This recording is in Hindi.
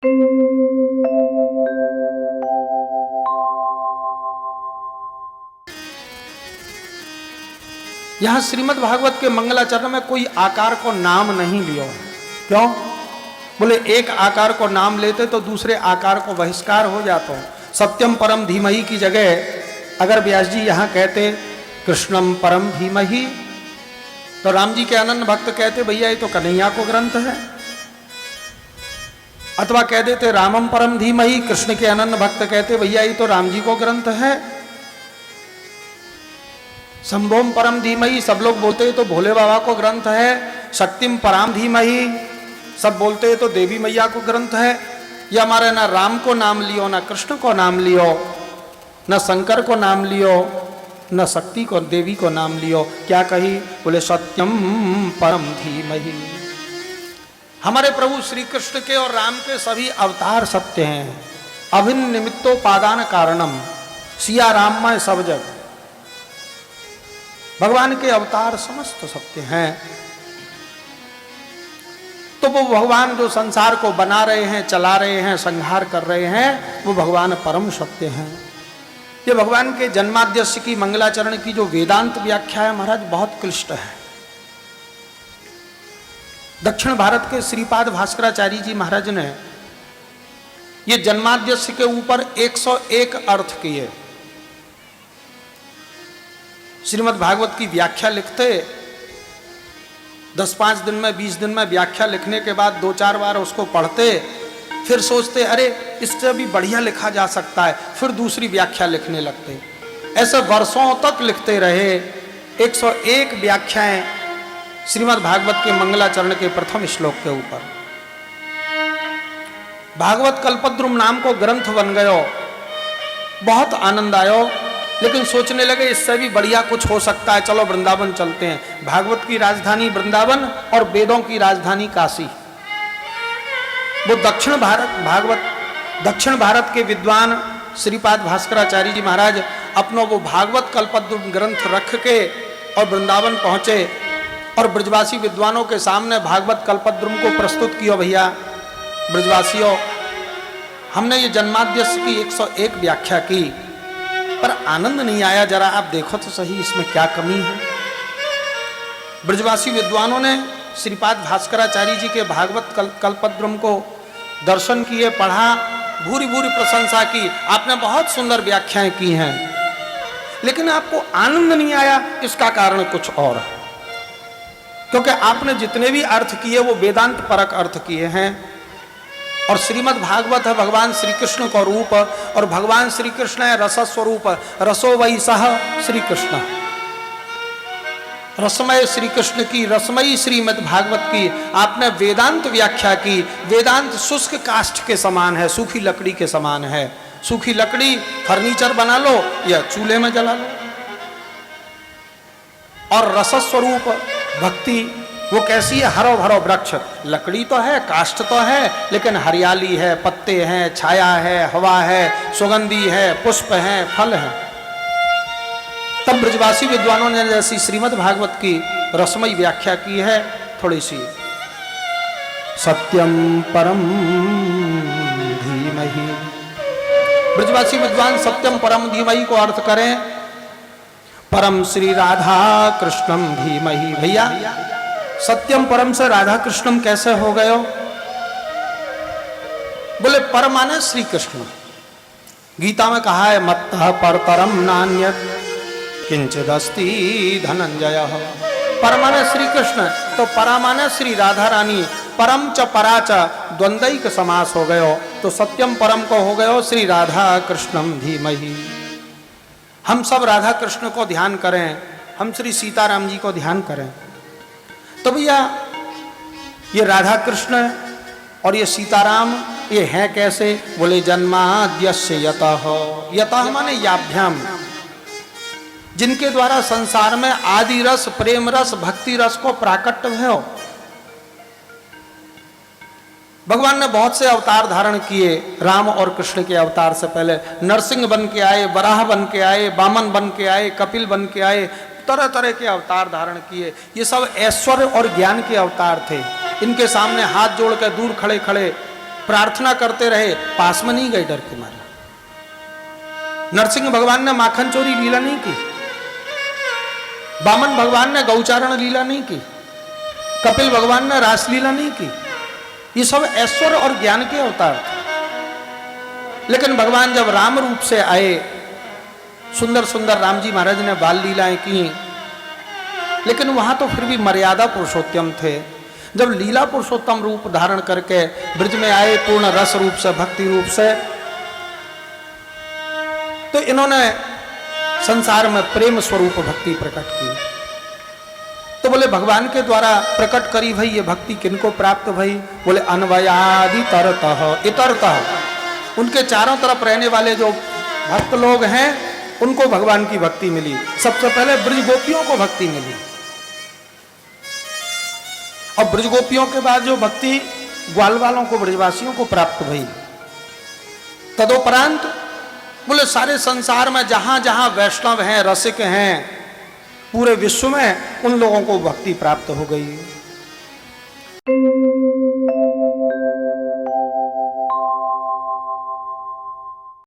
यहां श्रीमद् भागवत के मंगलाचरण में कोई आकार को नाम नहीं लिया। क्यों? बोले एक आकार को नाम लेते तो दूसरे आकार को बहिष्कार हो जाता। सत्यम परम धीमहि की जगह अगर व्यास जी यहां कहते कृष्णम परम धीमहि, तो राम जी के अनन्य भक्त कहते भैया ये तो कन्हैया को ग्रंथ है। अथवा कह देते रामम परम धीमहि, कृष्ण के अनन्य भक्त कहते भैया ये तो राम जी को ग्रंथ है। शंभोम परम धीमहि सब लोग बोलते तो भोले बाबा को ग्रंथ है। शक्तिम पराम धीमहि सब बोलते तो देवी मैया को ग्रंथ है। ये हमारे ना राम को नाम लियो, ना कृष्ण को नाम लियो, न शंकर को नाम लियो, न शक्ति को देवी को नाम लियो। क्या कही? बोले सत्यम परम धीमहि। हमारे प्रभु श्री कृष्ण के और राम के सभी अवतार सत्य हैं। अभिन्न निमित्तोपादान कारणम, सिया राममय सब जग। भगवान के अवतार समस्त सत्य हैं। तो वो भगवान जो संसार को बना रहे हैं, चला रहे हैं, संहार कर रहे हैं, वो भगवान परम सत्य हैं। ये भगवान के जन्माद्यस्य की मंगलाचरण की जो वेदांत व्याख्या है महाराज बहुत क्लिष्ट है। दक्षिण भारत के श्रीपाद भास्कराचार्य जी महाराज ने ये जन्माद्यस्य के ऊपर 101 अर्थ किए। श्रीमद् भागवत की व्याख्या लिखते 10-5 दिन में 20 दिन में व्याख्या लिखने के बाद 2-4 बार उसको पढ़ते, फिर सोचते अरे इससे भी बढ़िया लिखा जा सकता है, फिर दूसरी व्याख्या लिखने लगते। ऐसे वर्षों तक लिखते रहे। 101 व्याख्याएं श्रीमद् भागवत के मंगलाचरण के प्रथम श्लोक के ऊपर। भागवत कल्पद्रुम नाम को ग्रंथ बन गयो, बहुत आनंद आयो। लेकिन सोचने लगे इससे भी बढ़िया कुछ हो सकता है, चलो वृंदावन चलते हैं। भागवत की राजधानी वृंदावन और वेदों की राजधानी काशी। वो दक्षिण भारत के विद्वान श्रीपाद भास्कराचार्य जी महाराज अपना वो भागवत कल्पद्रुम ग्रंथ रख के और वृंदावन पहुंचे और ब्रजवासी विद्वानों के सामने भागवत कल्पद्रुम को प्रस्तुत किया। भैया ब्रजवासियों, हमने ये जन्माद्यस्य की 101 व्याख्या की, पर आनंद नहीं आया। जरा आप देखो तो सही इसमें क्या कमी है। ब्रजवासी विद्वानों ने श्रीपाद भास्कराचार्य जी के भागवत कल्पद्रुम को दर्शन किए, पढ़ा, भूरी भूरी प्रशंसा की। आपने बहुत सुंदर व्याख्याएं की हैं, लेकिन आपको आनंद नहीं आया। इसका कारण कुछ और है, क्योंकि आपने जितने भी अर्थ किए वो वेदांत परक अर्थ किए हैं। और श्रीमद् भागवत है भगवान श्री कृष्ण का रूप, और भगवान श्री कृष्ण है रस स्वरूप। रसो वही सह श्री कृष्ण। रसमय श्री कृष्ण की, रसमयी श्रीमद् भागवत की आपने वेदांत व्याख्या की। वेदांत शुष्क काष्ठ के समान है, सूखी लकड़ी के समान है। सूखी लकड़ी फर्नीचर बना लो या चूल्हे में जला लो। और रस स्वरूप भक्ति वो कैसी है? हरो भरो वृक्ष। लकड़ी तो है, काष्ठ तो है, लेकिन हरियाली है, पत्ते हैं, छाया है, हवा है, सुगंधी है, पुष्प है, फल है। तब ब्रजवासी विद्वानों ने जैसी श्रीमद् भागवत की रसमयी व्याख्या की है, थोड़ी सी सत्यम परम धीमहि। ब्रजवासी विद्वान सत्यम परम धीमहि को अर्थ करें परम श्री राधा कृष्णम धीमहि। भैया सत्यम परम से राधा कृष्णम कैसे हो गए? बोले पर माने श्री कृष्ण। गीता में कहा है मत्तः परतरम नान्यत् किंचिदस्ति धनंजय। पर माने श्री कृष्ण, तो परा माने श्री राधा रानी। परम च परा च द्वंद्वैक समास हो गयो, तो सत्यम परम को हो गयो श्री राधा कृष्णम धीमहि। हम सब राधा कृष्ण को ध्यान करें, हम श्री सीताराम जी को ध्यान करें। तो भैया ये राधा कृष्ण और ये सीताराम ये हैं कैसे? बोले जन्माद्यस्य यतः। यतः माने याभ्याम, जिनके द्वारा संसार में आदि रस, प्रेम रस, भक्ति रस को प्राकट्य भयो। भगवान ने बहुत से अवतार धारण किए। राम और कृष्ण के अवतार से पहले नरसिंह बन के आए, वराह बन के आए, वामन बन के आए, कपिल बन के आए, तरह तरह के अवतार धारण किए। ये सब ऐश्वर्य और ज्ञान के अवतार थे। इनके सामने हाथ जोड़ कर दूर खड़े खड़े प्रार्थना करते रहे, पास में नहीं गए डर के मारे। नरसिंह भगवान ने माखन चोरी लीला नहीं की, वामन भगवान ने गौचारण लीला नहीं की, कपिल भगवान ने रासलीला नहीं की। ये सब ऐश्वर्य और ज्ञान के अवतार थे। लेकिन भगवान जब राम रूप से आए, सुंदर सुंदर राम जी महाराज ने बाल लीलाएं की, लेकिन वहां तो फिर भी मर्यादा पुरुषोत्तम थे। जब लीला पुरुषोत्तम रूप धारण करके ब्रज में आए, पूर्ण रस रूप से, भक्ति रूप से, तो इन्होंने संसार में प्रेम स्वरूप भक्ति प्रकट की। तो बोले भगवान के द्वारा प्रकट करी भई ये भक्ति किनको प्राप्त भई? बोले अन्वयादि तरतः इतरतः, उनके चारों तरफ रहने वाले जो भक्त लोग हैं उनको भगवान की भक्ति मिली। सबसे पहले ब्रज गोपियों को भक्ति मिली, और ब्रज गोपियों के बाद जो भक्ति ग्वाल वालों को, ब्रजवासियों को प्राप्त भई। तदोपरांत बोले सारे संसार में जहां जहां वैष्णव हैं, रसिक हैं, पूरे विश्व में उन लोगों को भक्ति प्राप्त हो गई।